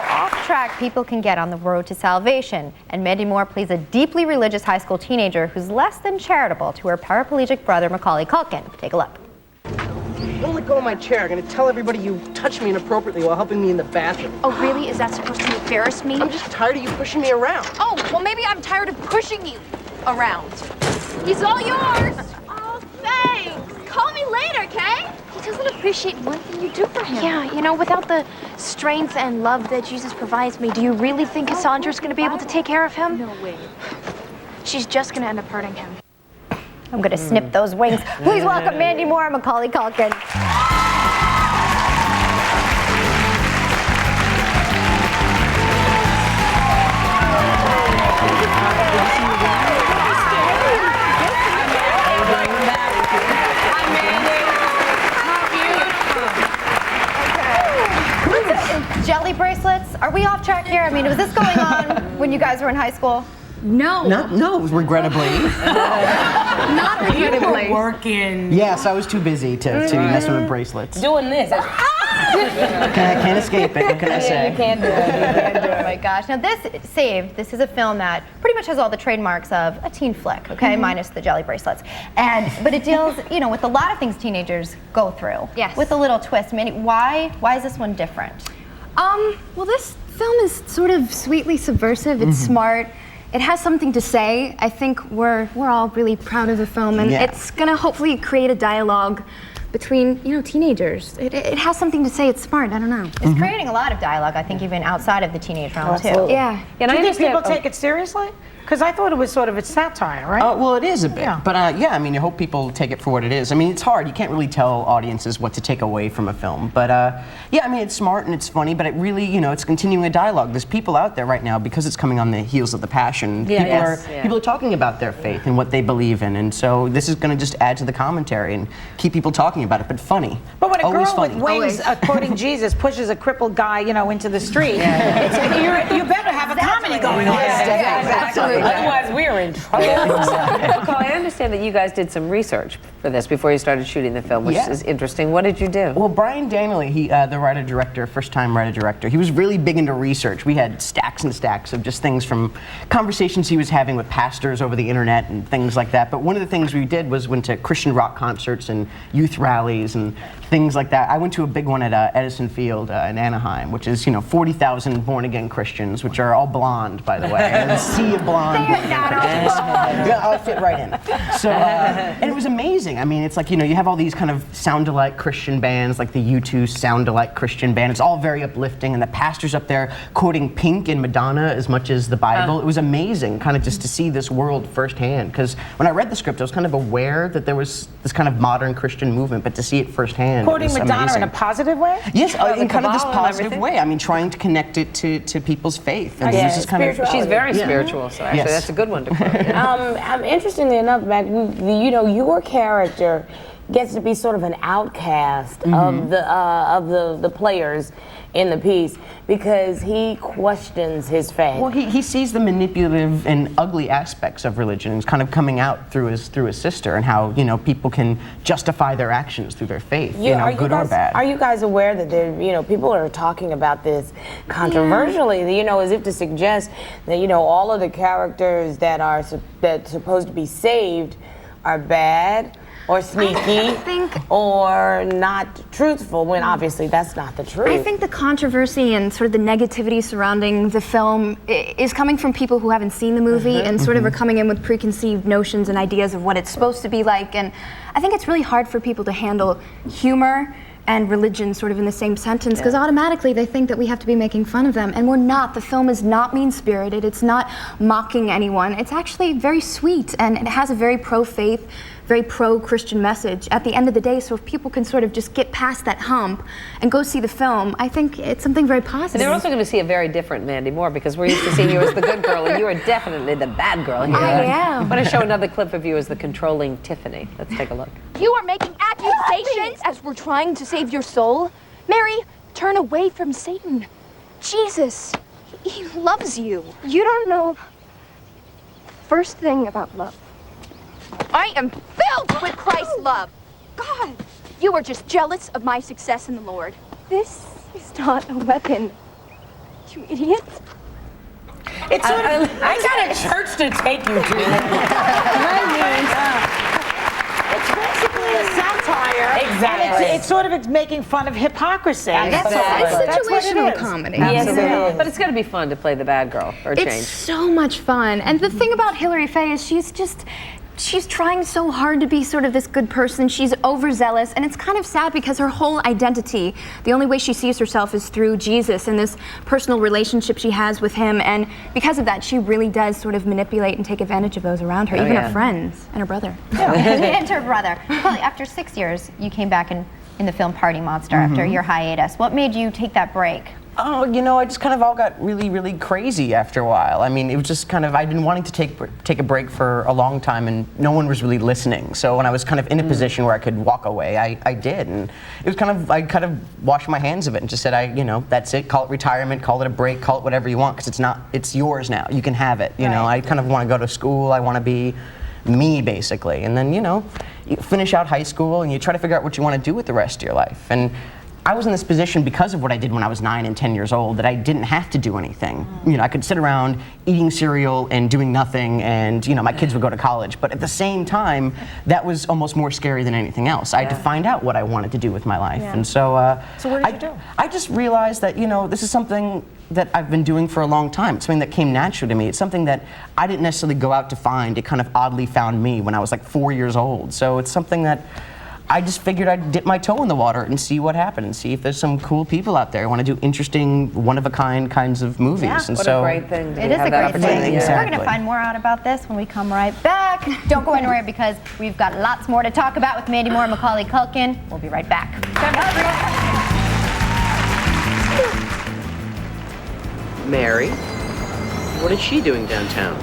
how off track people can get on the road to salvation. And Mandy Moore plays a deeply religious high school teenager who's less than charitable to her paraplegic brother Macaulay Culkin. Take a look. Don't let go of my chair. I'm gonna tell everybody you touched me inappropriately while helping me in the bathroom. Oh, really? Is that supposed to embarrass me? I'm just tired of you pushing me around. Oh, well, maybe I'm tired of pushing you around. He's all yours. Oh, thanks. Call me later, okay? He doesn't appreciate one thing you do for him. Yeah, you know, without the strength and love that Jesus provides me, do you really think Cassandra's going to be able to take care of him? No way. She's just going to end up hurting him. I'm going to snip those wings. Please welcome Mandy Moore and Macaulay Culkin. Jelly bracelets? Are we off track here? I mean, was this going on when you guys were in high school? No. No, regrettably. Not regrettably. You were working. Yes, I was too busy to mess with bracelets. Doing this. I can't escape it. What can I say? You can't do it. You can't do it. Oh my gosh. Now this is a film that pretty much has all the trademarks of a teen flick, okay, minus the jelly bracelets. But it deals, you know, with a lot of things teenagers go through. Yes. With a little twist. Mandy, why is this one different? Well, this film is sort of sweetly subversive. It's smart. It has something to say. I think we're all really proud of the film, and it's gonna hopefully create a dialogue between, you know, teenagers. It has something to say. It's smart. I don't know. It's creating a lot of dialogue, I think, even outside of the teenage realm, too. Absolutely. Yeah. And Do I you think people understand- take it seriously? Because I thought it was sort of a satire, right? Well, it is a bit, Yeah. but yeah, I mean, I hope people take it for what it is. I mean, it's hard. You can't really tell audiences what to take away from a film, but yeah, I mean, it's smart and it's funny, but it really, you know, it's continuing a dialogue. There's people out there right now, because it's coming on the heels of the Passion. People are talking about their faith and what they believe in, and so this is going to just add to the commentary and keep people talking about it, but funny. But when a Always girl with funny. wings, quoting Jesus, pushes a crippled guy, you know, into the street, you better have a comedy going on. Absolutely. Otherwise, we're in trouble. Macaulay, I understand that you guys did some research for this before you started shooting the film, which is interesting. What did you do? Well, Brian Daniely, the writer-director, first-time writer-director, he was really big into research. We had stacks and stacks of just things from conversations he was having with pastors over the internet and things like that. But one of the things we did was went to Christian rock concerts and youth rallies and things like that. I went to a big one at Edison Field in Anaheim, which is, you know, 40,000 born-again Christians, which are all blonde, by the way. And a sea of blonde born-again Christians. Yeah, I'll fit right in. So, and it was amazing. I mean, it's like, you know, you have all these kind of sound-alike Christian bands, like the U2 sound-alike Christian band. It's all very uplifting, and the pastor's up there quoting Pink and Madonna as much as the Bible. It was amazing, kind of just to see this world firsthand. Because when I read the script, I was kind of aware that there was this kind of modern Christian movement, but to see it firsthand, Quoting it was Madonna amazing. in a positive way? Yes, in kind of this Kabbalah and positive everything? way. I mean, trying to connect it to people's faith. And this is kind of, She's very spiritual, so actually that's a good one to quote. Interestingly enough, Mac, you know, your character gets to be sort of an outcast of the players in the piece because he questions his faith. well, he sees the manipulative and ugly aspects of religion and is kind of coming out through his sister, and how, you know, people can justify their actions through their faith, you know, good or bad. Are you guys aware that there, you know, people are talking about this controversially, you know, as if to suggest that, you know, all of the characters that's supposed to be saved are bad or sneaky or not truthful, when obviously that's not the truth. I think the controversy and sort of the negativity surrounding the film is coming from people who haven't seen the movie and sort of are coming in with preconceived notions and ideas of what it's supposed to be like. And I think it's really hard for people to handle humor and religion sort of in the same sentence, because automatically they think that we have to be making fun of them, and we're not. The film is not mean-spirited, it's not mocking anyone, it's actually very sweet, and it has a very pro-faith, very pro-Christian message at the end of the day. So if people can sort of just get past that hump and go see the film, I think it's something very positive. And they're also going to see a very different Mandy Moore, because we're used to seeing you as the good girl, and you are definitely the bad girl here. I am. I'm going to show another clip of you as the controlling Tiffany. Let's take a look. You are making accusations as we're trying to save your soul. Mary, turn away from Satan. Jesus, he loves you. You don't know first thing about love. I am filled with Christ's love. God, you are just jealous of my success in the Lord. This is not a weapon You idiot. It's sort of, I got a church to take you to. it's basically a satire. Exactly. And it's sort of making fun of hypocrisy. It's That's what it situational is. comedy. Yes, it is. but it's got to be fun to play the bad girl or change. It's so much fun. And the thing about Hilary Faye is she's trying so hard to be sort of this good person. She's overzealous, and it's kind of sad because her whole identity, the only way she sees herself is through Jesus and this personal relationship she has with him. And because of that, she really does sort of manipulate and take advantage of those around her, even yeah. her friends and her brother. And her brother. Macaulay, after 6 years, you came back in the film Party Monster after your hiatus. What made you take that break? Oh, you know, I just kind of all got really, really crazy after a while. I mean, it was just kind of, I'd been wanting to take a break for a long time, and no one was really listening. So when I was kind of in a position where I could walk away, I did. And it was kind of, I kind of washed my hands of it and just said, you know, that's it, call it retirement, call it a break, call it whatever you want, because it's yours now. You can have it. You know, I kind of want to go to school, I want to be me, basically. And then, you know, you finish out high school and you try to figure out what you want to do with the rest of your life. And I was in this position because of what I did when I was 9 and 10 years old, that I didn't have to do anything. You know, I could sit around eating cereal and doing nothing, and you know, my kids would go to college. But at the same time, that was almost more scary than anything else. I had to find out what I wanted to do with my life. And so, So what did you do? I just realized that, you know, this is something that I've been doing for a long time. It's something that came naturally to me. It's something that I didn't necessarily go out to find. It kind of oddly found me when I was like 4 years old. So it's something that I just figured I'd dip my toe in the water and see what happened, and see if there's some cool people out there who want to do interesting, one-of-a-kind kinds of movies. Yeah. And What so, a great thing to It is have a that great thing. opportunity. We're Exactly. going to find more out about this when we come right back. Don't go anywhere because we've got lots more to talk about with Mandy Moore and Macaulay Culkin. We'll be right back. Mary, what is she doing downtown?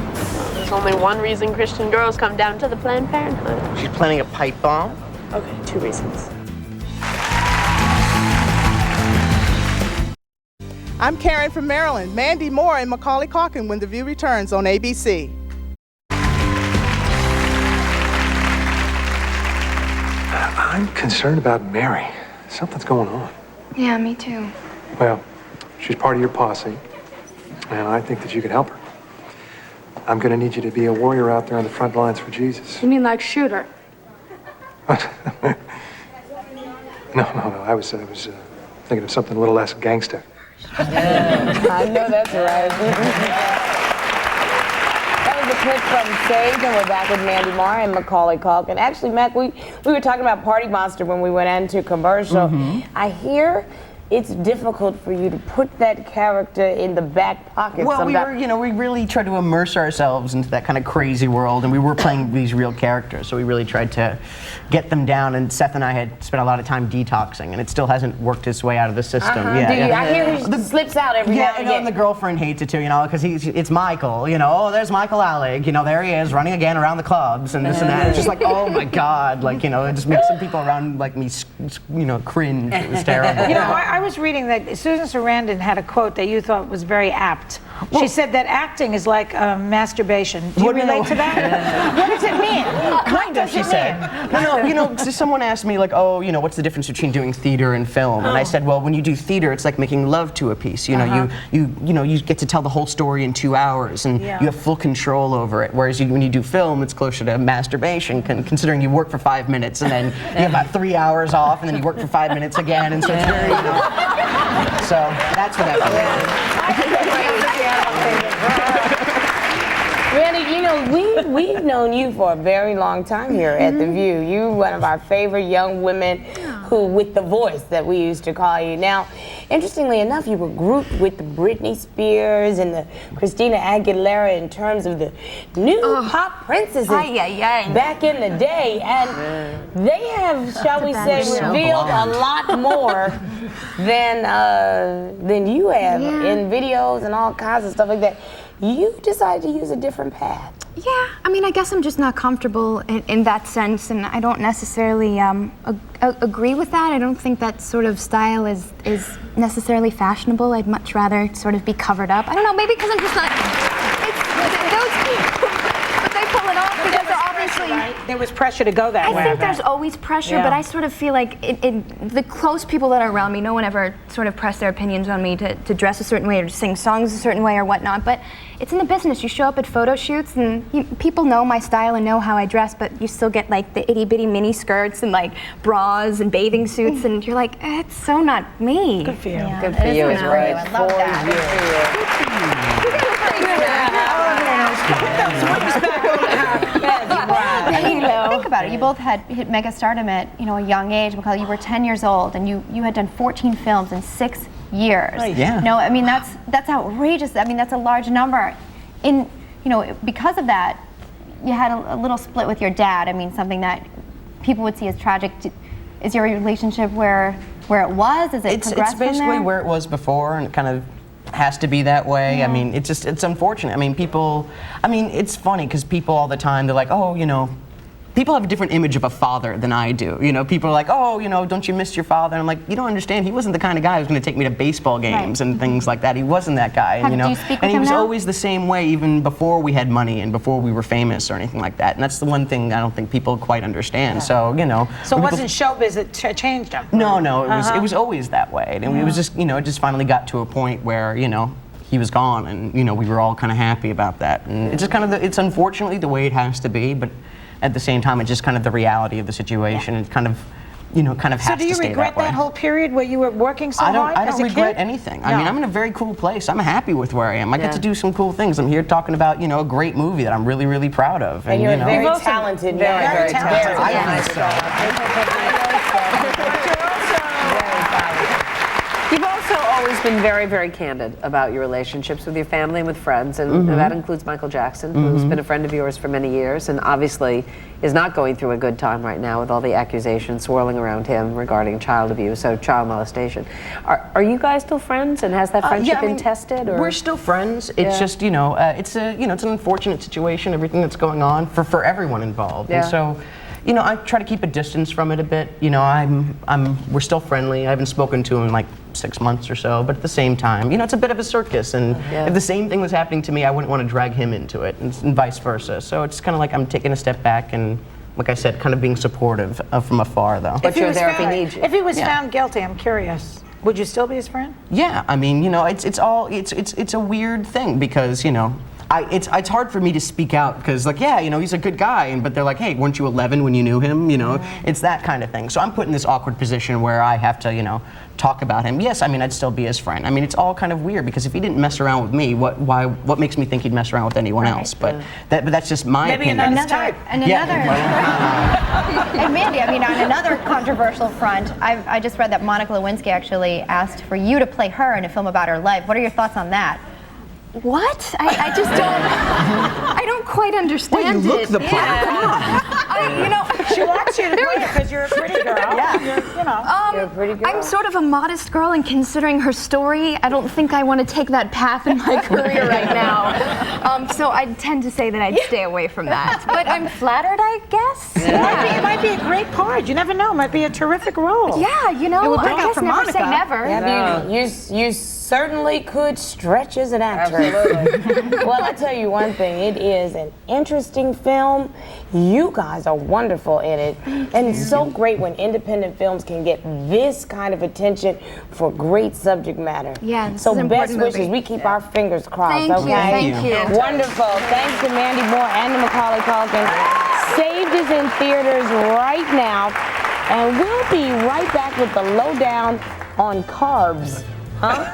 There's only one reason Christian girls come down to the Planned Parenthood. she's planning a pipe bomb? Okay, 2 reasons. I'm Karen from Maryland. Mandy Moore and Macaulay Culkin when The View returns on ABC. I'm concerned about Mary. Something's going on. Yeah, me too. Well, she's part of your posse, and I think that you can help her. I'm going to need you to be a warrior out there on the front lines for Jesus. You mean like shooter? No. I was thinking of something a little less gangster. I know that's right. That was a clip from Saved, and we're back with Mandy Moore and Macaulay Culkin. Actually, Mac, we were talking about Party Monster when we went into commercial. I hear it's difficult for you to put that character in the back pocket. Well, sometimes. we really tried to immerse ourselves into that kind of crazy world, and we were playing these real characters, so we really tried to get them down. And Seth and I had spent a lot of time detoxing, and it still hasn't worked its way out of the system. Do you? I hear he slips out every now and and again. the girlfriend hates it too, you know, because it's Michael, you know. Oh, there's Michael Alec, you know, there he is running again around the clubs and this and that. It's just like, oh my God, like, you know, it just makes some people around like me, you know, cringe. It was terrible. You know, I was reading that Susan Sarandon had a quote that you thought was very apt. She said that acting is like masturbation. Do you relate to that? What does it mean? Kind of, she said. No, you know, someone asked me like, oh, you know, what's the difference between doing theater and film? And I said, well, when you do theater, it's like making love to a piece. You know, you get to tell the whole story in 2 hours, and you have full control over it. Whereas when you do film, it's closer to masturbation, considering you work for 5 minutes and then you have about 3 hours off, and then you work for 5 minutes again, and so it's very, you know. So that's what that Randy, you know, we've known you for a very long time here at The View. You're one of our favorite young women who, with the voice that we used to call you. Now, interestingly enough, you were grouped with the Britney Spears and the Christina Aguilera in terms of the new pop princesses back in the day. And they have, shall we say, revealed a lot more than you have in videos and all kinds of stuff like that. You decided to use a different path. Yeah, I mean, I guess I'm just not comfortable in that sense, and I don't necessarily agree with that. I don't think that sort of style is necessarily fashionable. I'd much rather sort of be covered up. I don't know, maybe because I'm just not. It's those people, but they pull it off because they're obviously right? There was pressure to go that way. I think there's always pressure, but I sort of feel like the close people that are around me, no one ever sort of press their opinions on me to dress a certain way or to sing songs a certain way or whatnot. But it's in the business. You show up at photo shoots and people know my style and know how I dress, but you still get like the itty bitty mini skirts and like bras and bathing suits, and you're like, it's so not me. Good for you. Yeah, Good for you. It's right. I love that. I mean, think about it. You both had hit mega stardom at a young age. Macaulay, you were 10 years old, and you had done 14 films in 6 years. Yeah. No, I mean that's outrageous. I mean that's a large number. Because of that, you had a little split with your dad. I mean, something that people would see as tragic. Is your relationship where it was? Is it progressed It's basically from there? where it was before, and it kind of has to be that way. Yeah. I mean, it's unfortunate. I mean, it's funny because people all the time, they're like, oh, people have a different image of a father than I do. People are like, oh, don't you miss your father? And I'm like, you don't understand. He wasn't the kind of guy who's going to take me to baseball games and things like that. He wasn't that guy. Do you speak with and he him was now? always the same way, even before we had money and before we were famous or anything like that. And that's the one thing I don't think people quite understand. So, So it wasn't showbiz that changed him? No, it was always that way. And it was just, it just finally got to a point where, he was gone, and we were all kind of happy about that. And it's just kind of it's unfortunately the way it has to be, but at the same time, it's just kind of the reality of the situation. It kind of, has to stay that way. So do you regret that whole period where you were working so hard I as don't a regret kid? anything. No. I mean, I'm in a very cool place. I'm happy with where I am. I get to do some cool things. I'm here talking about, a great movie that I'm really, really proud of. And you're very talented. Very talented. I think so. You've also always been very, very candid about your relationships with your family and with friends, and that includes Michael Jackson, who's been a friend of yours for many years, and obviously is not going through a good time right now with all the accusations swirling around him regarding child abuse or child molestation. Are you guys still friends, and has that friendship been tested? Or? We're still friends. It's just, it's an unfortunate situation, everything that's going on for everyone involved. Yeah. And so, I try to keep a distance from it a bit. We're still friendly. I haven't spoken to him in like 6 months or so, but at the same time, it's a bit of a circus, and if the same thing was happening to me, I wouldn't want to drag him into it, and vice versa. So it's kind of like I'm taking a step back and, like I said, kind of being supportive from afar, though. But you're there if he needs you. If he was found guilty, I'm curious, would you still be his friend? Yeah, I mean, it's a weird thing because, it's hard for me to speak out because, like, he's a good guy, but they're like, hey, weren't you 11 when you knew him? It's that kind of thing. So I'm put in this awkward position where I have to, talk about him. Yes, I mean, I'd still be his friend. I mean, it's all kind of weird because if he didn't mess around with me, what makes me think he'd mess around with anyone else? But that's just my opinion. Maybe another. And Mandy, I mean, on another controversial front, I just read that Monica Lewinsky actually asked for you to play her in a film about her life. What are your thoughts on that? What? I just don't. I don't quite understand you look the part. Come on. She wants you to play it because you're a pretty girl. You're a pretty girl. I'm sort of a modest girl, and considering her story, I don't think I want to take that path in my career right now. So I tend to say that I'd stay away from that. But I'm flattered, I guess. It might be a great part. You never know. It might be a terrific role. Yeah, It would work I out guess for never Monica. say never. You certainly could stretch as an actress. Absolutely. Well, I tell you one thing, it is an interesting film. You guys are wonderful in it. And it's so great when independent films can get this kind of attention for great subject matter. Yeah, this so is an best important wishes. movie. We keep our fingers crossed, Thank you, okay? thank you. Wonderful. Thanks to Mandy Moore and to Macaulay Culkin. Saved is in theaters right now. And we'll be right back with the lowdown on carbs. Huh?